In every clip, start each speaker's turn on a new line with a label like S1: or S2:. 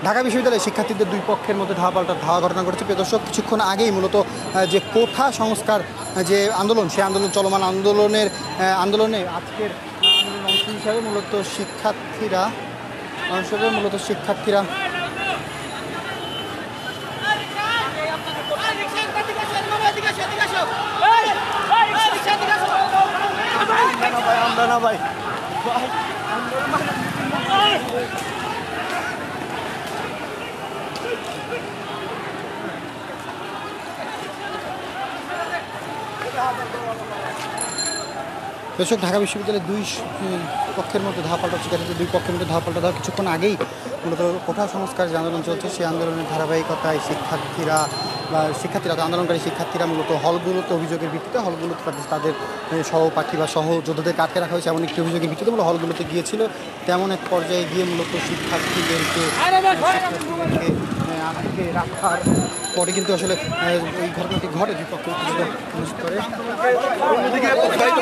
S1: ঢাকা বিশ্ববিদ্যালয়ের শিক্ষার্থীদের দুই পক্ষের মধ্যে ধাওয়া ঘটনা ঘটেছে। প্রিয় দর্শক, কিছুক্ষণ আগেই মূলত যে কোঠা সংস্কার যে আন্দোলন, সেই আন্দোলন চলমান আন্দোলনে আজকের আন্দোলন অংশ হিসাবে মূলত শিক্ষার্থীরা ভাই দর্শক, ঢাকা বিশ্ববিদ্যালয়ের দুই পক্ষের মধ্যে ধাওয়া শিক্ষার্থীদের দুই পক্ষের মধ্যে ধাওয়া কিছুক্ষণ আগেই মূলত কোঠা সংস্কার যে আন্দোলন চলছে, সেই আন্দোলনের ধারাবাহিকতায় আন্দোলনকারী শিক্ষার্থীরা মূলত হলগুলোতে অভিযোগের ভিত্তিতে তাদের সহপাঠী বা সহযোদ্ধাদেরকে আটকে রাখা হয়েছে এমন একটি অভিযোগের ভিত্তিতে মূলত হলগুলোতে গিয়েছিল। তেমন এক পর্যায়ে গিয়ে মূলত শিক্ষার্থীদেরকে আটকে রাখার পরে কিন্তু আসলে এই ঘটনাটি ঘটে। বিপক্ষ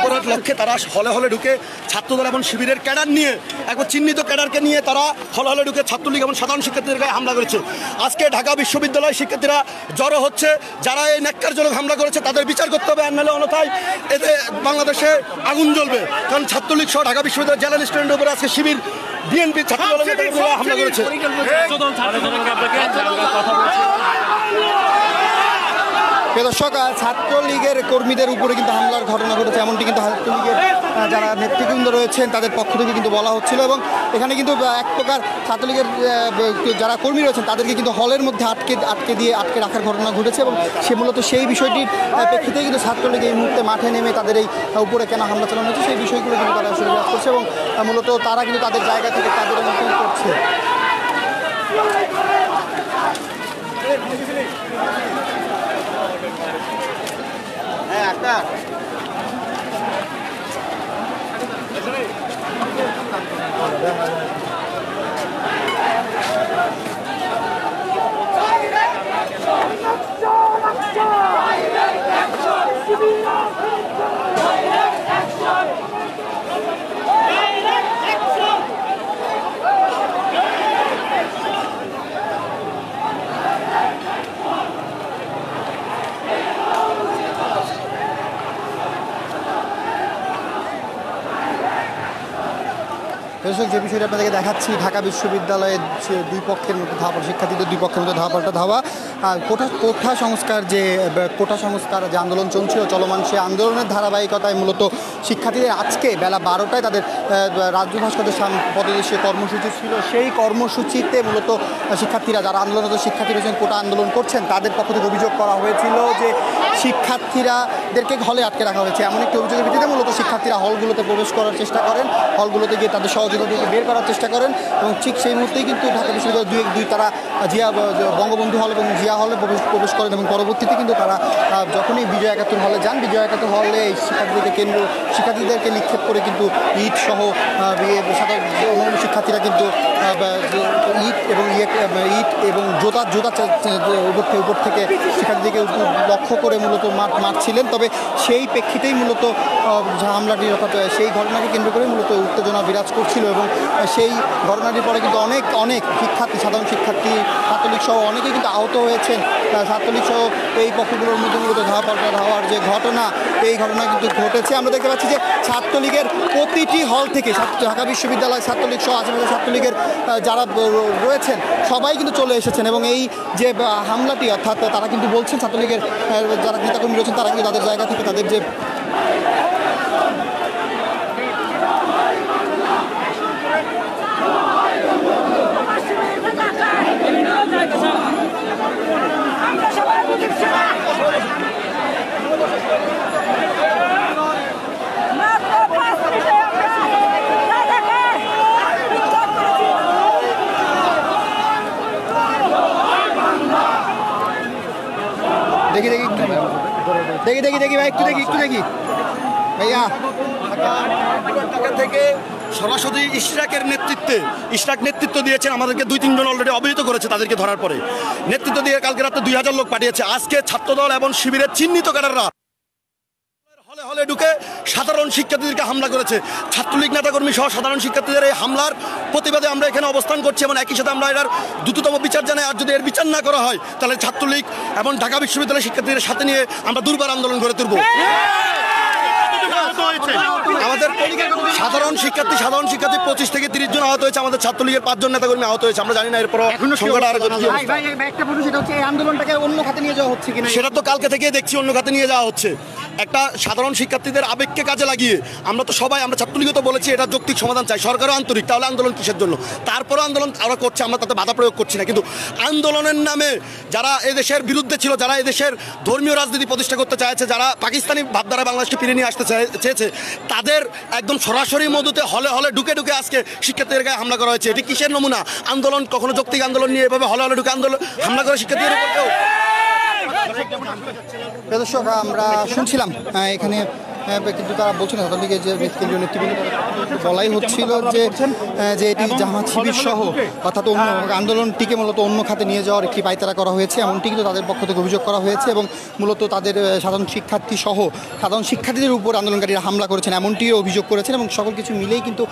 S2: করার লক্ষ্যে তারা হলে হলে ঢুকে ছাত্রদল এবং শিবিরের ক্যাডার নিয়ে একবার চিহ্নিত ক্যাডারকে নিয়ে তারা হলে হলে ঢুকে ছাত্রলীগ এবং সাধারণ শিক্ষার্থীদের গায়ে হামলা করেছে। আজকে ঢাকা বিশ্ববিদ্যালয়ের শিক্ষার্থীরা জড়ো হচ্ছে, যারা এই ন্যাক্কারজনক হামলা করেছে তাদের বিচার করতে হবে, আর নাহলে অন্যথায় এতে বাংলাদেশে আগুন জ্বলবে। কারণ ছাত্রলীগ সহ ঢাকা বিশ্ববিদ্যালয়ের জেলা স্টুডেন্টের উপরে আজকে শিবির বিএনপি ছাত্রদলের হামলা করেছে।
S1: দর্শক, ছাত্রলীগের কর্মীদের উপরে কিন্তু হামলার ঘটনা ঘটেছে, এমনটি কিন্তু ছাত্রলীগের যারা নেতৃবৃন্দ রয়েছেন তাদের পক্ষ থেকে কিন্তু বলা হচ্ছিল। এবং এখানে কিন্তু এক প্রকার ছাত্রলীগের যারা কর্মী রয়েছেন তাদেরকে কিন্তু হলের মধ্যে আটকে রাখার ঘটনা ঘটেছে। এবং সে মূলত সেই বিষয়টির প্রেক্ষিতেই কিন্তু ছাত্রলীগ এই মুহূর্তে মাঠে নেমে তাদের এই উপরে কেন হামলা চালানো হচ্ছে সেই বিষয়গুলো কিন্তু তারা আসলে বিরাজ করছে। এবং মূলত তারা কিন্তু তাদের জায়গা থেকে তাদের মতন করছে। দর্শক, যে বিষয়টা আপনাদেরকে দেখাচ্ছি, ঢাকা বিশ্ববিদ্যালয়ের দুই পক্ষের মধ্যে শিক্ষার্থীদের দুই পক্ষের মধ্যে ধাওয়া কোঠা সংস্কার যে আন্দোলন চলছিল চলমান, সেই আন্দোলনের ধারাবাহিকতায় মূলত শিক্ষার্থীদের আজকে বেলা 12টায় তাদের রাজ্য ভাস্করের পদদেশে কর্মসূচি ছিল। সেই কর্মসূচিতে মূলত শিক্ষার্থীরা, যারা আন্দোলনরত শিক্ষার্থী রয়েছেন, কোটা আন্দোলন করছেন, তাদের পক্ষ থেকে অভিযোগ করা হয়েছিল যে শিক্ষার্থীদেরকে হলে আটকে রাখা হয়েছে। এমন একটি অভিযোগের ভিত্তিতে মূলত শিক্ষার্থীরা হলগুলোতে প্রবেশ করার চেষ্টা করেন, হলগুলোতে গিয়ে তাদের সহযোগীদেরকে বের করার চেষ্টা করেন। এবং ঠিক সেই মুহূর্তেই কিন্তু ঢাকা বিশ্ববিদ্যালয় তারা বঙ্গবন্ধু হল এবং জিয়া হলে প্রবেশ করেন। এবং পরবর্তীতে কিন্তু তারা যখনই বিজয় একাত্তর হলে যান, বিজয় একাত্তর হলে এই শিক্ষার্থীদেরকে নিক্ষেপ করে কিন্তু ইট সহ অন্যান্য শিক্ষার্থীরা কিন্তু ইট এবং জোতা উপর থেকে শিক্ষার্থীদেরকে লক্ষ্য করে মূলত মারছিলেন। তবে সেই প্রেক্ষিতেই মূলত হামলাটি, অর্থাৎ সেই ঘটনাকে কেন্দ্র করে মূলত উত্তেজনা বিরাজ করছিল। এবং সেই ঘটনাটির পরে কিন্তু অনেক সাধারণ শিক্ষার্থী, ছাত্রলীগ সহ অনেকেই কিন্তু আহত হয়েছেন। ছাত্রলীগ সহ এই পক্ষগুলোর মধ্যে মূলত ধাওয়ার যে ঘটনা, এই ঘটনা কিন্তু ঘটেছে। আমরা দেখতে পাচ্ছি যে ছাত্রলীগের প্রতিটি হল থেকে ঢাকা বিশ্ববিদ্যালয় ছাত্রলীগ সহ আশেপাশে ছাত্রলীগের যারা রয়েছেন সবাই কিন্তু চলে এসেছেন। এবং এই যে হামলাটি, অর্থাৎ তারা কিন্তু বলছেন, ছাত্রলীগের যারা নেতাকর্মী রয়েছেন তারা কিন্তু তাদের জায়গা থেকে তাদের যে দেখি ভাই, একটু দেখি ভাইয়া।
S2: থেকে সরাসরি ইশরাক নেতৃত্ব দিয়েছেন, আমাদেরকে 2-3 জন অলরেডি অবহিত করেছে তাদেরকে ধরার পরে। নেতৃত্ব দিয়ে কালকে রাতে 2000 লোক পাঠিয়েছে। আজকে ছাত্রদল এবং শিবিরের চিহ্নিত ক্যাডাররা হলে হলে ঢুকে সাধারণ শিক্ষার্থীদেরকে হামলা করেছে। ছাত্রলীগ নেতাকর্মী সহ সাধারণ শিক্ষার্থীদের এই হামলার প্রতিবাদে আমরা এখানে অবস্থান করছি এবং একই সাথে আমরা এটার দ্রুততম বিচার জানাই। আর যদি এর বিচার না করা হয় তাহলে ছাত্রলীগ এবং ঢাকা বিশ্ববিদ্যালয়ের শিক্ষার্থীদের সাথে নিয়ে আমরা দুর্বার আন্দোলন গড়ে তুলব। আমাদের সাধারণ শিক্ষার্থী 25 থেকে 30 জন আহত হয়েছে। আমাদের ছাত্রলীগের 5 জন নেতাকর্মী আহত হয়েছে। আমরা জানি না এরপর সেটা তো কালকে থেকে দেখছি অন্য খাতে নিয়ে যাওয়া হচ্ছে। একটা সাধারণ শিক্ষার্থীদের আবেগকে কাজে লাগিয়ে আমরা ছাত্রলীগও তো বলেছি এটা যৌক্তিক সমাধান চাই, সরকারও আন্তরিক, তাহলে আন্দোলন কিসের জন্য? তারপরও আন্দোলন আমরা করছি, আমরা তাতে বাধা প্রয়োগ করছি না। কিন্তু আন্দোলনের নামে যারা এদেশের বিরুদ্ধে ছিল, যারা এদেশের ধর্মীয় রাজনীতি প্রতিষ্ঠা করতে চাইছে, যারা পাকিস্তানি ভাবধারা বাংলাদেশকে ফিরে নিয়ে আসতে চেয়েছে, তাদের একদম সরাসরি মধুতে হলে হলে ঢুকে ঢুকে আজকে শিক্ষার্থীদের গায়ে হামলা করা হয়েছে। এটি কিসের নমুনা? আন্দোলন কখনো যৌক্তিক আন্দোলন নিয়ে এভাবে হলে হলে ঢুকে হামলা করে শিক্ষার্থীদের উপর কেউ?
S1: দর্শক, আমরা শুনছিলাম এখানে কিন্তু তারা বলছেন ছাত্রলীগের যে কেন্দ্রীয় নেতৃবৃন্দ বলাই হচ্ছিল যে এটি জামাত শিবির সহ অর্থাৎ অন্য আন্দোলনটিকে মূলত অন্য খাতে নিয়ে যাওয়ার একটি পায়তারা করা হয়েছে, এমনটি কিন্তু তাদের পক্ষ থেকে অভিযোগ করা হয়েছে এবং মূলত তাদের সাধারণ শিক্ষার্থীদের উপর আন্দোলনকারীরা হামলা করেছেন এমনটিও অভিযোগ করেছেন। এবং সকল কিছু মিলেই কিন্তু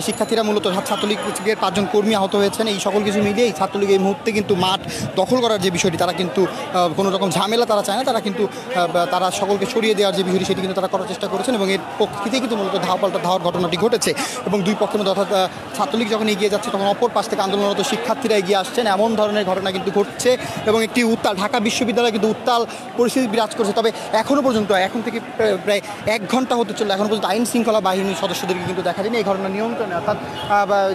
S1: শিক্ষার্থীরা মূলত ছাত্রলীগের 5 জন কর্মী আহত হয়েছেন। এই সকল কিছু মিলিয়েই ছাত্রলীগ এই মুহূর্তে কিন্তু মাঠ দখল করার যে বিষয়টি, তারা কিন্তু কোনো রকম ঝামেলা তারা চায় না, তারা কিন্তু তারা সকলকে সরিয়ে দেওয়ার যে বিষয়টি সেটি কিন্তু তারা করার চেষ্টা করেছেন এবং এর পক্ষেই কিন্তু মূলত ধাওয়ার ঘটনাটি ঘটেছে। এবং দুই পক্ষের মধ্যে অর্থাৎ ছাত্রলীগ যখন এগিয়ে যাচ্ছে তখন অপর পাশ থেকে আন্দোলনরত শিক্ষার্থীরা এগিয়ে আসছেন, এমন ধরনের ঘটনা কিন্তু ঘটছে এবং একটি ঢাকা বিশ্ববিদ্যালয়ে কিন্তু উত্তাল পরিস্থিতি বিরাজ করছে। তবে এখনও পর্যন্ত এখন থেকে প্রায় 1 ঘন্টা হতে চললো, এখনও পর্যন্ত আইন শৃঙ্খলা বাহিনীর সদস্যদেরকে কিন্তু দেখা যায়নি এই ঘটনা নিয়ন্ত্রণে, অর্থাৎ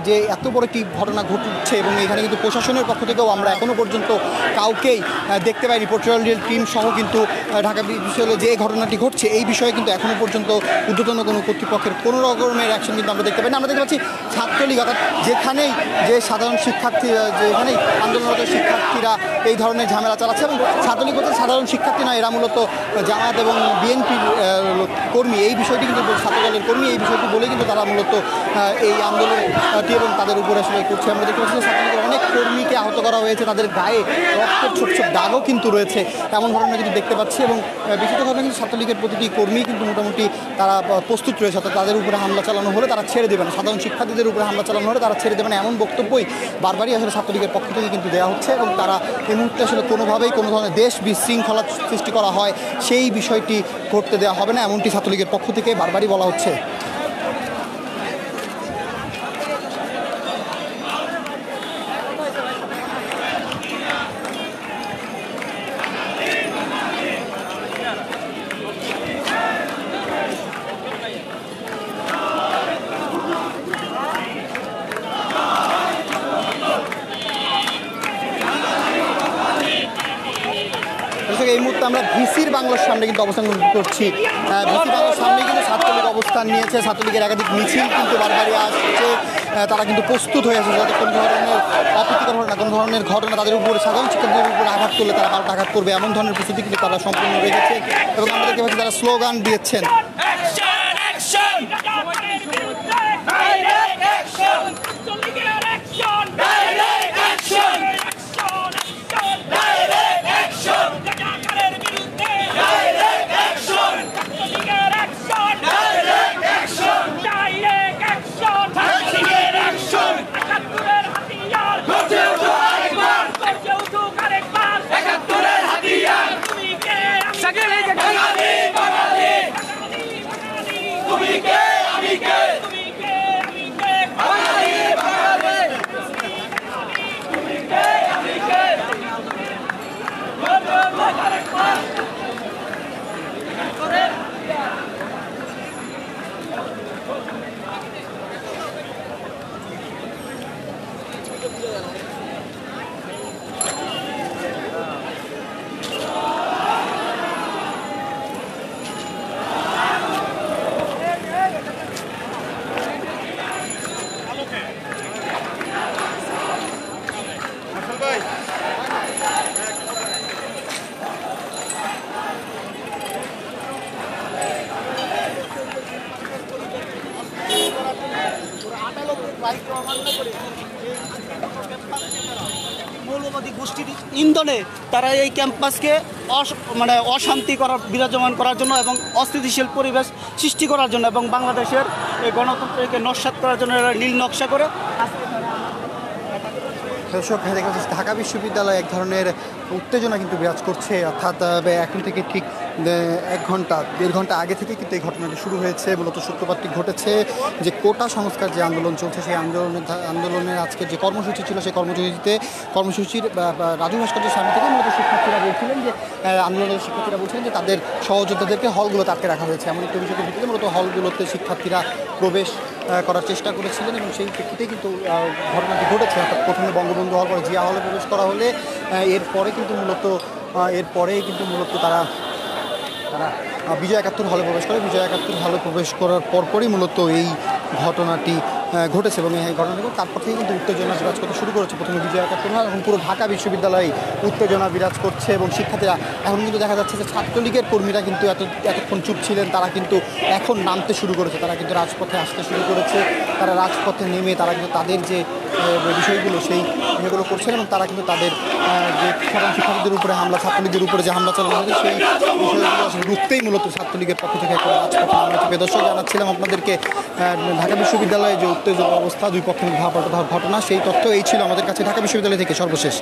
S1: যে এত বড় একটি ঘটনা ঘটছে এবং এখানে কিন্তু প্রশাসনের পক্ষ থেকেও আমরা এখনও পর্যন্ত কাউকেই দেখতে পাইনি। পেট্রোলিয়াম টিম সহ কিন্তু ঢাকা বিশ্ববিদ্যালয়ে যে ঘটনাটি ঘটছে এই বিষয়ে কিন্তু এখনও পর্যন্ত ঊর্ধ্বতন কোনো কর্তৃপক্ষের কোনো রকমের অ্যাকশন কিন্তু আমরা দেখতে পাই না। আমরা দেখতে পাচ্ছি ছাত্রলীগ অর্থাৎ যেখানেই যে সাধারণ শিক্ষার্থী, যেখানেই আন্দোলনরত শিক্ষার্থীরা এই ধরনের ঝামেলা চালাচ্ছে এবং ছাত্রলীগ হচ্ছে সাধারণ শিক্ষার্থী নয়, এরা মূলত জামাত এবং বিএনপির কর্মী, এই বিষয়টি কিন্তু ছাত্রদলের কর্মী, এই বিষয়টি বলে কিন্তু তারা মূলত এই আন্দোলনটি এবং তাদের উপরে আসলে করছে। আমরা দেখতে পাচ্ছি ছাত্রলীগের অনেক কর্মীকে আহত করা হয়েছে, তাদের গায়ে রক্তের ছোট ছোট দাগও কিন্তু রয়েছে, এমন ঘটনা কিন্তু দেখতে পাচ্ছি। এবং বিশেষ ঘটনা কিন্তু ছাত্রলীগের প্রতিটি কর্মী কিন্তু মোটামুটি তারা প্রস্তুত রয়েছে, অর্থাৎ তাদের উপরে হামলা চালানো হলে তারা ছেড়ে দেবে না, সাধারণ শিক্ষার্থীদের উপরে হামলা চালানো হলে তারা ছেড়ে দেবে না, এমন বক্তব্যই বারবারই আসলে ছাত্রলীগের পক্ষ থেকে কিন্তু দেওয়া হচ্ছে। এবং তারা এই মুহূর্তে আসলে কোনোভাবেই কোনো ধরনের দেশ বিশৃঙ্খলা সৃষ্টি করা হয় সেই বিষয়টি ঘটতে দেওয়া হবে না, এমনটি ছাত্রলীগের পক্ষ থেকে বারবারই বলা হচ্ছে। এই মুহূর্তে আমরা ভিসির বাংলার সামনে কিন্তু অবস্থান করছি। ভিসি বাংলার সামনে কিন্তু ছাত্রলীগ অবস্থান নিয়েছে, ছাত্রলীগের একাধিক মিছিল কিন্তু বারবারই আসছে, তারা কিন্তু প্রস্তুত হয়ে আসছে যাতে কোনো ধরনের অপ্রীতিকর ঘটনা, কোনো ধরনের ঘটনা তাদের উপরে সাধারণ শিক্ষার্থীদের উপরে আঘাত করলে তারা পাল্টা আঘাত করবে, এমন ধরনের প্রস্তুতি কিন্তু তারা সম্পূর্ণ রেখেছে। এবং আমরা দেখতে পাচ্ছি তারা স্লোগান দিয়েছেন।
S3: মৌলবাদী গোষ্ঠীর ইন্ধনে তারা এই ক্যাম্পাসকে মানে অশান্তি বিরাজমান করার জন্য এবং অস্থিতিশীল পরিবেশ সৃষ্টি করার জন্য এবং বাংলাদেশের এই গণতন্ত্রকে নস্যাৎ করার জন্য এরা নীল নকশা করে
S1: দর্শক দেখা যাচ্ছে ঢাকা বিশ্ববিদ্যালয়ে এক ধরনের উত্তেজনা কিন্তু বিরাজ করছে, অর্থাৎ এখন থেকে ঠিক 1-1.5 ঘন্টা আগে থেকে কিন্তু এই ঘটনাটি শুরু হয়েছে। মূলত সূত্রপাতটি ঘটেছে যে কোটা সংস্কার যে আন্দোলন চলছে সেই আন্দোলনের আজকের যে কর্মসূচি ছিল সেই কর্মসূচির রাজু ভাস্কর্যের সামনে থেকে মূলত শিক্ষার্থীরা বলছিলেন যে শিক্ষার্থীরা বলছিলেন যে তাদের সহযোদ্ধাদেরকে হলগুলোতে আটকে রাখা হয়েছে। এমন একটি বিষয়কে ভিত্তিতে মূলত হলগুলোতে শিক্ষার্থীরা প্রবেশ করার চেষ্টা করেছিলেন এবং সেই প্রেক্ষিতেই কিন্তু ঘটনাটি ঘটেছে। অর্থাৎ প্রথমে বঙ্গবন্ধু হল, পরে জিয়া হলে প্রবেশ করা হলে এরপরেই কিন্তু মূলত তারা বিজয় একাত্তর হলে প্রবেশ করে। বিজয় একাত্তর হলে প্রবেশ করার পরপরই মূলত এই ঘটনাটি ঘটেছে এবং এই ঘটনাটি তারপর থেকে কিন্তু উত্তেজনা বিরাজ করতে শুরু করেছে। প্রথমে বিজয় একাত্তর হল, এখন পুরো ঢাকা বিশ্ববিদ্যালয়ে উত্তেজনা বিরাজ করছে এবং শিক্ষার্থীরা এখন কিন্তু দেখা যাচ্ছে যে ছাত্রলীগের কর্মীরা কিন্তু এতক্ষণ চুপ ছিলেন, তারা কিন্তু এখন নামতে শুরু করেছে, তারা কিন্তু রাজপথে আসতে শুরু করেছে। তারা রাজপথে নেমে তারা কিন্তু তাদের যে বিষয়গুলো সেই বিষয়গুলো করছেন এবং তারা কিন্তু তাদের যে সাধারণ শিক্ষার্থীদের উপরে হামলা, ছাত্রলীগের উপরে যে হামলা চালানো হয়েছে সেই বিষয়গুলো আসলে রুখতেই মূলত ছাত্রলীগের পক্ষ থেকে একটা রাজপথে হামলা থেকে দর্শক জানাচ্ছিলাম আপনাদেরকে ঢাকা বিশ্ববিদ্যালয়ে যে উত্তেজক অবস্থা, দুই পক্ষের ঘটনা সেই তথ্য এই ছিল আমাদের কাছে ঢাকা বিশ্ববিদ্যালয় থেকে সর্বশেষ।